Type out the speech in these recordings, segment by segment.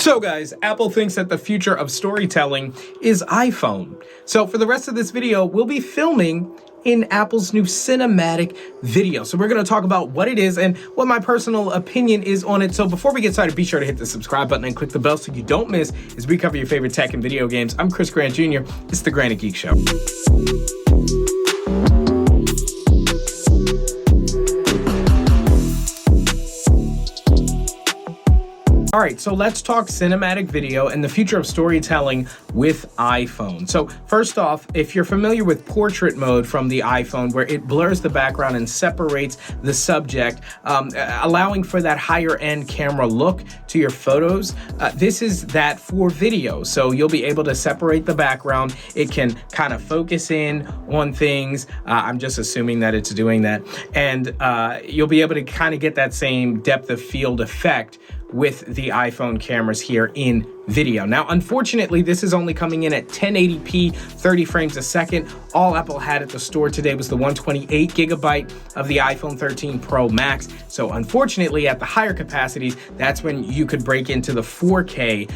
So guys, Apple thinks that the future of storytelling is iPhone. So for the rest of this video, we'll be filming in Apple's new cinematic video. So we're going to talk about what it is and what my personal opinion is on it. So before we get started, be sure to hit the subscribe button and click the bell so you don't miss as we cover your favorite tech and video games. I'm Chris Grant Jr. It's the Granite Geek Show. All right, so let's talk cinematic video and the future of storytelling with iPhone. So first off, if you're familiar with portrait mode from the iPhone, where it blurs the background and separates the subject, allowing for that higher end camera look to your photos, this is that for video. So you'll be able to separate the background. It can kind of focus in on things. I'm just assuming that it's doing that. And you'll be able to kind of get that same depth of field effect with the iPhone cameras here in video. Now, unfortunately, this is only coming in at 1080p, 30 frames a second. All Apple had at the store today was the 128 gigabyte of the iPhone 13 Pro Max. So unfortunately, at the higher capacities, that's when you could break into the 4K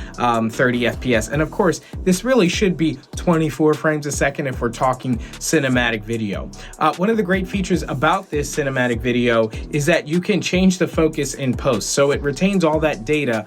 30 FPS. And of course, this really should be 24 frames a second if we're talking cinematic video. One of the great features about this cinematic video is that you can change the focus in post. So it retains all that data.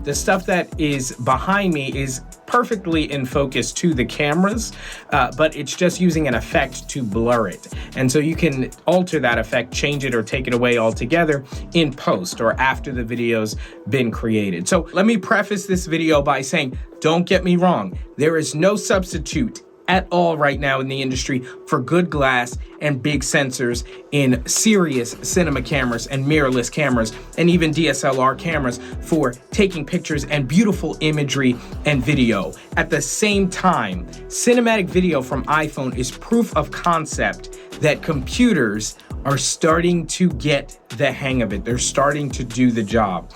The stuff that is behind me is perfectly in focus to the cameras, but it's just using an effect to blur it. And so you can alter that effect, change it or take it away altogether in post or after the video's been created. So let me preface this video by saying, don't get me wrong, there is no substitute at all right now in the industry for good glass and big sensors in serious cinema cameras and mirrorless cameras and even DSLR cameras for taking pictures and beautiful imagery and video. At the same time, cinematic video from iPhone is proof of concept that computers are starting to get the hang of it. They're starting to do the job.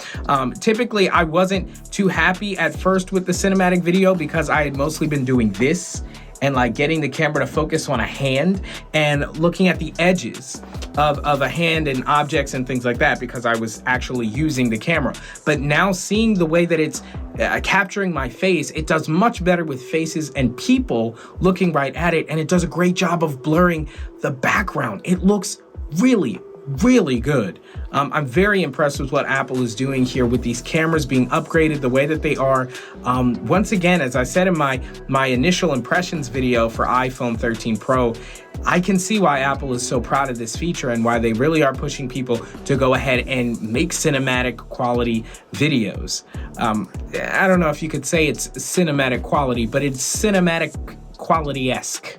Typically, I wasn't too happy at first with the cinematic video because I had mostly been doing this and like getting the camera to focus on a hand and looking at the edges of a hand and objects and things like that because I was actually using the camera. But now seeing the way that it's capturing my face, it does much better with faces and people looking right at it, and it does a great job of blurring the background. It looks really good. I'm very impressed with what Apple is doing here with these cameras being upgraded the way that they are. Once again, as I said in my initial impressions video for iPhone 13 Pro, I can see why Apple is so proud of this feature and why they really are pushing people to go ahead and make cinematic quality videos. I don't know if you could say it's cinematic quality, but it's cinematic quality-esque.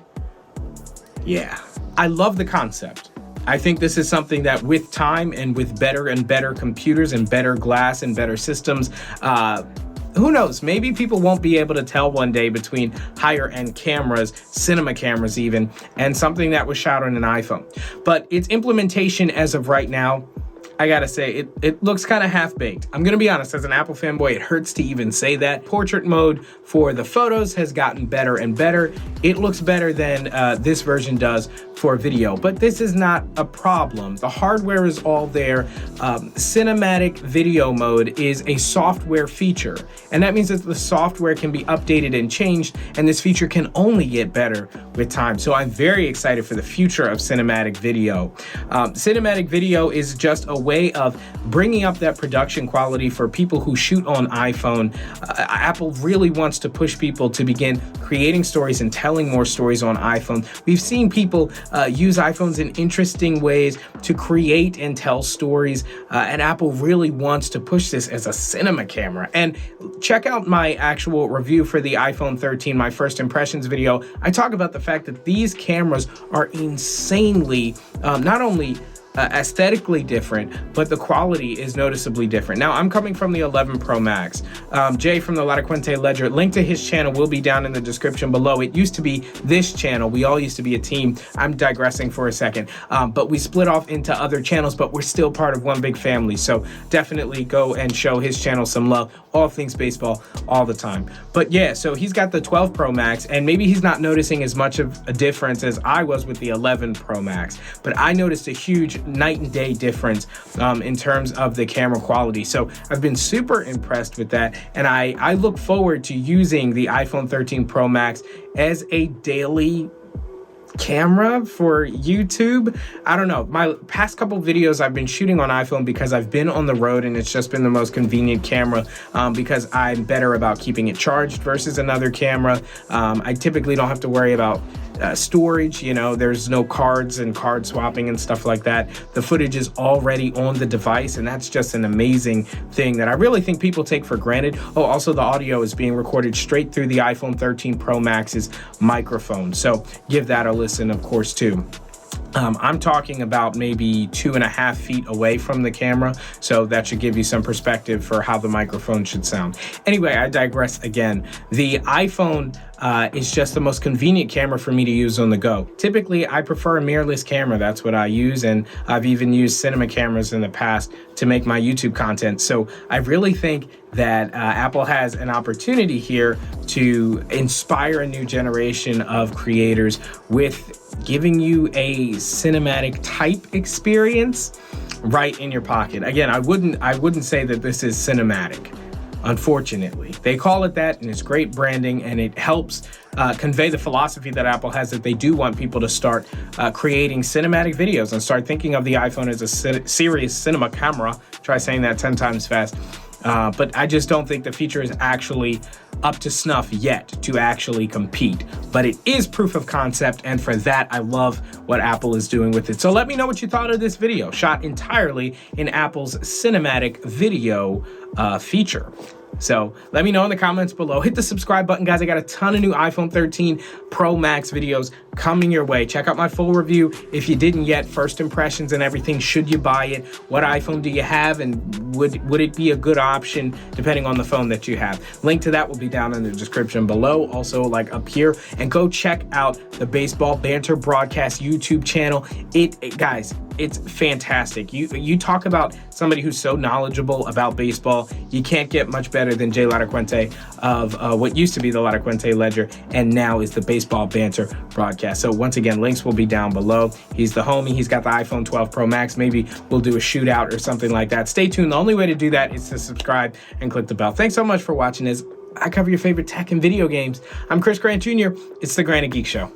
Yeah, I love the concept. I think this is something that with time and with better and better computers and better glass and better systems, who knows, maybe people won't be able to tell one day between higher end cameras, cinema cameras even, and something that was shot on an iPhone. But its implementation as of right now, I gotta say, it looks kind of half-baked. I'm gonna be honest, as an Apple fanboy, it hurts to even say that. Portrait mode for the photos has gotten better and better. It looks better than this version does for video, but this is not a problem. The hardware is all there. Cinematic video mode is a software feature, and that means that the software can be updated and changed, and this feature can only get better with time. So I'm very excited for the future of cinematic video. Cinematic video is just a way of bringing up that production quality for people who shoot on iPhone. Apple really wants to push people to begin creating stories and telling more stories on iPhone. We've seen people use iPhones in interesting ways to create and tell stories, and Apple really wants to push this as a cinema camera. And check out my actual review for the iPhone 13, my first impressions video. I talk about the fact that these cameras are insanely, not only aesthetically different, but the quality is noticeably different. Now, I'm coming from the 11 Pro Max. Jay from the La Quente Ledger, link to his channel will be down in the description below. It used to be this channel. We all used to be a team. I'm digressing for a second, but we split off into other channels, but we're still part of one big family. So definitely go and show his channel some love. All things baseball, all the time. But yeah, so he's got the 12 Pro Max, and maybe he's not noticing as much of a difference as I was with the 11 Pro Max, but I noticed a huge night and day difference in terms of the camera quality. So I've been super impressed with that, and I look forward to using the iPhone 13 Pro Max as a daily camera for YouTube. I don't know, my past couple videos I've been shooting on iPhone because I've been on the road, and it's just been the most convenient camera because I'm better about keeping it charged versus another camera. I typically don't have to worry about storage, you know, there's no cards and card swapping and stuff like that. The footage is already on the device, and that's just an amazing thing that I really think people take for granted. Oh, also the audio is being recorded straight through the iPhone 13 Pro Max's microphone, so give that a listen, of course, too. I'm talking about maybe 2.5 feet away from the camera, so that should give you some perspective for how the microphone should sound. Anyway, I digress again. The iPhone is just the most convenient camera for me to use on the go. Typically, I prefer a mirrorless camera. That's what I use, and I've even used cinema cameras in the past to make my YouTube content. So I really think that Apple has an opportunity here to inspire a new generation of creators with giving you a cinematic type experience right in your pocket. Again, I wouldn't say that this is cinematic. Unfortunately, they call it that, and it's great branding, and it helps convey the philosophy that Apple has, that they do want people to start creating cinematic videos and start thinking of the iPhone as a serious cinema camera. Try saying that 10 times fast. But I just don't think the feature is actually up to snuff yet to actually compete. But it is proof of concept, and for that, I love what Apple is doing with it. So let me know what you thought of this video, shot entirely in Apple's cinematic video feature. So let me know in the comments below. Hit the subscribe button, guys. I got a ton of new iPhone 13 Pro Max videos coming your way. Check out my full review if you didn't yet. First impressions and everything. Should you buy it? What iPhone do you have? And would it be a good option depending on the phone that you have? Link to that will be down in the description below. Also, like up here. And go check out the Baseball Banter Broadcast YouTube channel. Guys, it's fantastic. You talk about somebody who's so knowledgeable about baseball. You can't get much better than Jay Latacuente of what used to be the Latacuente Ledger and now is the Baseball Banter Broadcast. So once again, links will be down below. He's the homie. He's got the iPhone 12 Pro Max. Maybe we'll do a shootout or something like that. Stay tuned. The only way to do that is to subscribe and click the bell. Thanks so much for watching as I cover your favorite tech and video games. I'm Chris Grant Jr. It's the Granite Geek Show.